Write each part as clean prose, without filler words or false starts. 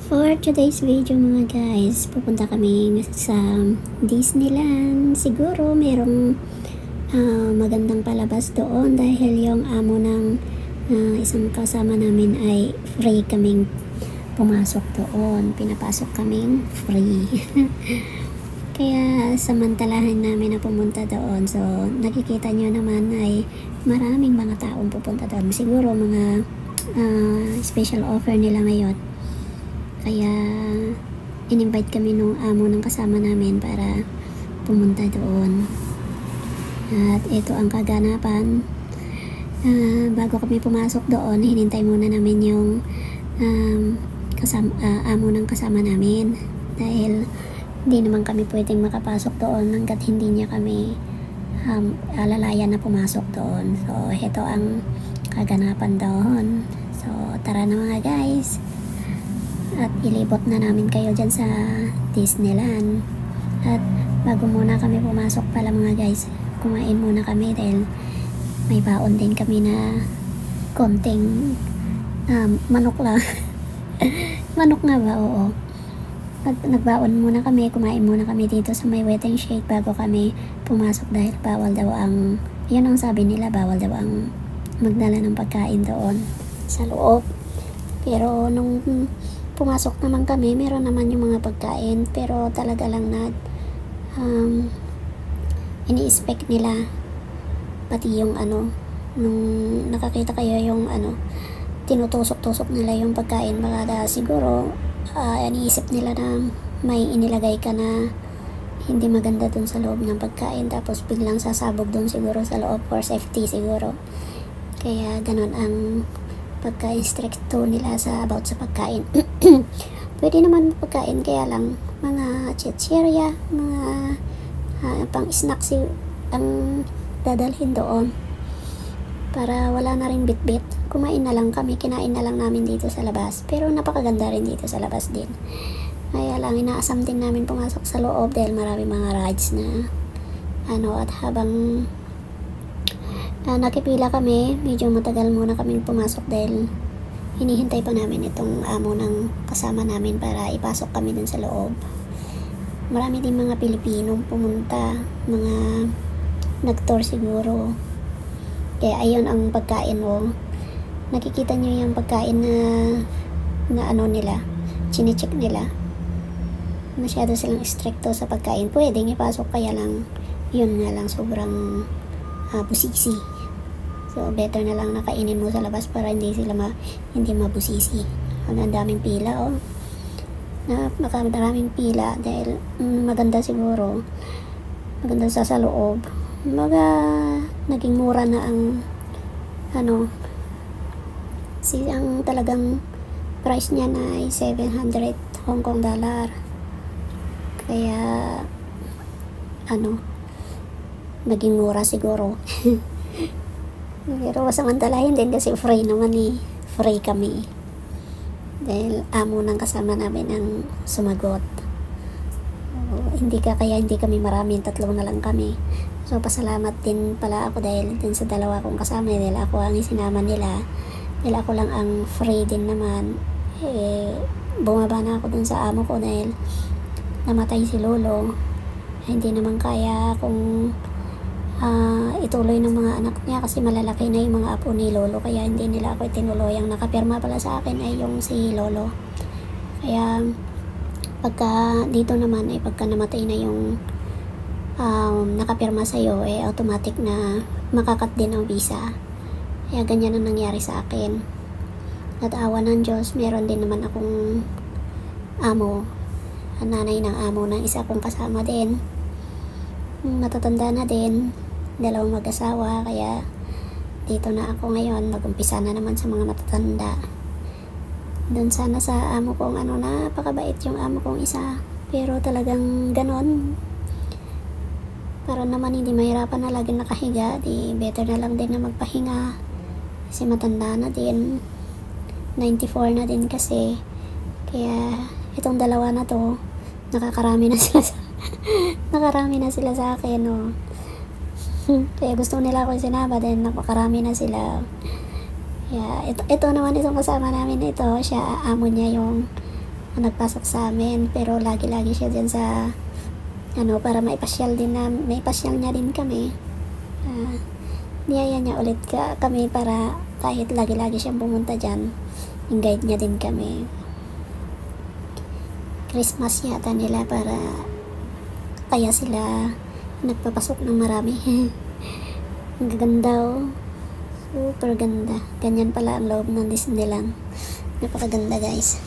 For today's video mga guys, pupunta kami sa Disneyland. Siguro merong magandang palabas doon dahil yung amo ng isang kasama namin ay free kaming pumasok doon. Pinapasok kaming free. Kaya samantalahan namin na pumunta doon. So nakikita nyo naman ay maraming mga taong pupunta doon. Siguro mga special offer nila ngayon. Kaya in-invite kami nung amo ng kasama namin para pumunta doon. At ito ang kaganapan. Bago kami pumasok doon, hinintay muna namin yung amo ng kasama namin. Dahil hindi naman kami pwedeng makapasok doon hanggat hindi niya kami alalayan na pumasok doon. So ito ang kaganapan doon. So tara na mga guys. At ilibot na namin kayo dyan sa Disneyland. At bago muna kami pumasok pala mga guys, kumain muna kami dahil may baon din kami na konting manok lang. Manok nga ba? Oo. At nagbaon muna kami, kumain muna kami dito sa may waiting shade bago kami pumasok dahil bawal daw ang, yun ang sabi nila, bawal daw ang magdala ng pagkain doon sa loob. Pero nung pumasok naman kami, meron naman yung mga pagkain, pero talaga lang na ini-expect nila pati yung nung nakakita kayo yung tinutusok-tusok nila yung pagkain, baka siguro iniisip nila na may inilagay ka na hindi maganda dun sa loob ng pagkain, tapos biglang sasabog dun siguro sa loob for safety siguro. Kaya ganun ang pagka-instricto nila about sa pagkain. Pwede naman pagkain, kaya lang mga chichirya, mga pang snacks ang dadalhin doon para wala na rin bitbit. Kumain na lang kami, kinain na lang namin dito sa labas, pero napakaganda rin dito sa labas din. Kaya lang inaasam din namin pumasok sa loob dahil marami mga rides na at habang nakipila kami, medyo matagal muna kaming pumasok dahil hinihintay pa namin itong amo ng kasama namin para ipasok kami dun sa loob. Marami din mga Pilipinong pumunta, mga nag-tour siguro. Kaya ayun ang pagkain mo. Nakikita nyo yung pagkain na nila, chine-check nila. Masyado silang stricto sa pagkain. Pwedeng ipasok, kaya lang yun nga lang sobrang busisi. So better na lang nakainin mo sa labas para hindi mabusisi. Ang daming pila maraming pila dahil maganda siguro. Maganda sa loob. Naging mura na ang ang talagang price niya na ay 700 Hong Kong dollar. Kaya naging mura siguro. Pero samantalahin din kasi free naman free kami dahil amo ng kasama namin ang sumagot. Kaya hindi kami marami, tatlo na lang kami. So pasalamat din pala ako dahil din sa dalawa kong kasama, dahil ako ang isinama nila, dahil ako lang ang free din naman. Bumaba na ako dun sa amo ko dahil namatay si lolo. Hindi naman kaya kung ituloy ng mga anak niya kasi malalaki na yung mga apo ni lolo, kaya hindi nila ako itinuloy. Ang nakapirma pala sa akin ay yung si lolo. Kaya pagka dito naman ay pagka namatay na yung nakapirma sa'yo, automatic na makakat din ang visa. Kaya ganyan ang nangyari sa akin. At awa ng Diyos, meron din naman akong amo, ang nanay ng amo ng isa kong kasama din. Matatanda na din, dalawang mag-asawa, kaya dito na ako ngayon, mag-umpisa na naman sa mga matatanda. Doon sana sa amo kong napakabait yung amo kong isa, pero talagang ganon, para naman hindi mahirapan na lagi nakahiga, di better na lang din na magpahinga kasi matanda na din, 94 na din kasi. Kaya itong dalawa na to, nakarami na sila sa akin. Kaya gusto nila ako sinama dahil napakarami na sila. Yeah, ito naman isang kasama namin ito, siya amo niya yung nagpasok sa amin, pero lagi-lagi siya dyan sa para maipasyal niya din kami. Niyaya niya ulit kami para kahit lagi-lagi siyang pumunta dyan, i-guide niya din kami. Christmas yata nila kaya sila nagpapasok ng marami. Ang gaganda, oh. Super ganda. Ganyan pala ang loob ng Disneyland. Napakaganda, guys.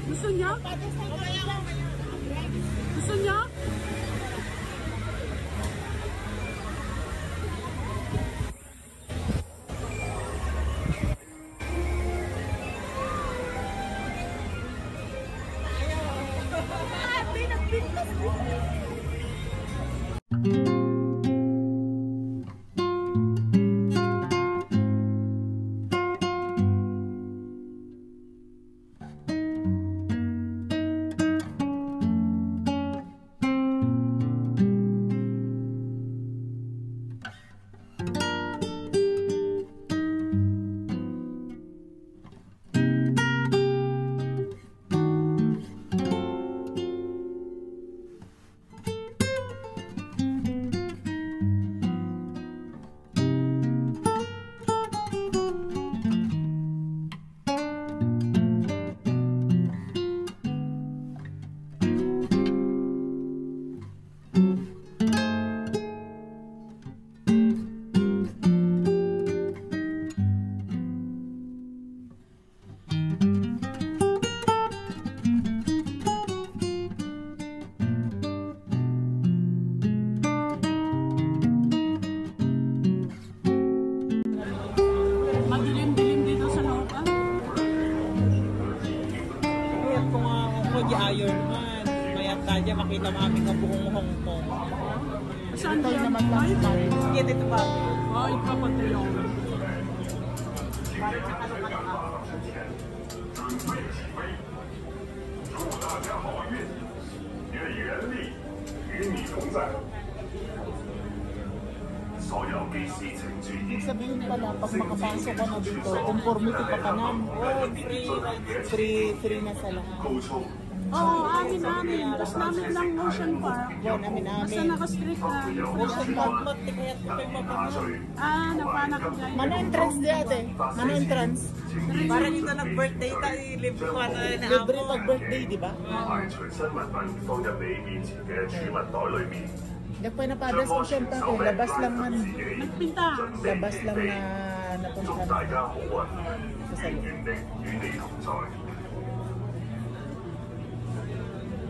Gusto niya? Gusto niya? Madilim-dilim dito sa loob. Kaya kung ako di Iron Man, mayat tayo makita mami ng buong Hong Kong. Saan tayo naman lang? Sige, dito ba? Ay, kapatid yung. Ibig sabihin pala, pag makapasok ka na dito, conformity pa ka na. Free na sa lahat. Oo, amin. Tapos namin lang Ocean Park. Namin. Basta naka-strict na. Ocean Park, kaya tayo mapapanood. Napanak niya. Mano entrance di ate? Mano entrance? Parang ito nag-birthday tayo, libre ko na Libre pag-birthday, di ba? 係隨身物品放入你面前嘅儲物袋裏面， Dagpay na padas ko siya pa kung labas lang man. Nagpinta. Labas lang na 祝 napunta 大家好運， sa 願 salon. 原力與你同在。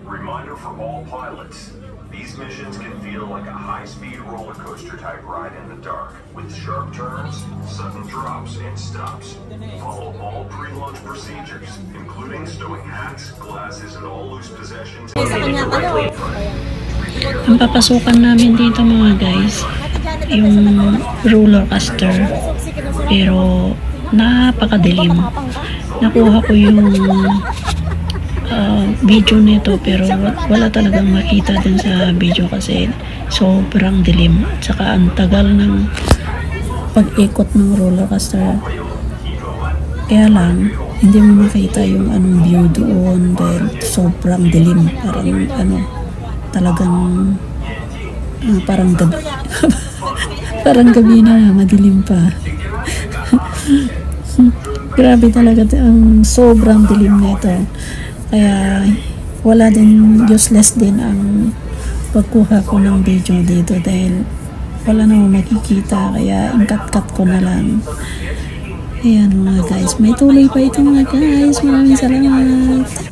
Reminder for all pilots. These missions can feel like a high-speed roller coaster type ride in the dark, with sharp turns, sudden drops, and stops. Follow all pre-launch procedures, including stowing hats, glasses, and all loose possessions. Ang papasukan namin dito mga guys, yung roller coaster, pero napakadilim. Nakuha ko yung video nito pero wala talagang makita din sa video kasi sobrang dilim at saka ang tagal ng pag-ikot ng roller coaster, kaya lang hindi mo makita yung anong view doon dahil sobrang dilim, parang talagang parang gabi parang gabi na, madilim pa. Grabe talaga ang sobrang dilim nito. Kaya wala din, useless din ang pagkuha ko ng video dito dahil wala namang makikita, kaya cut ko na lang. Ayan mga guys, may tuloy pa ito mga guys, maraming salamat.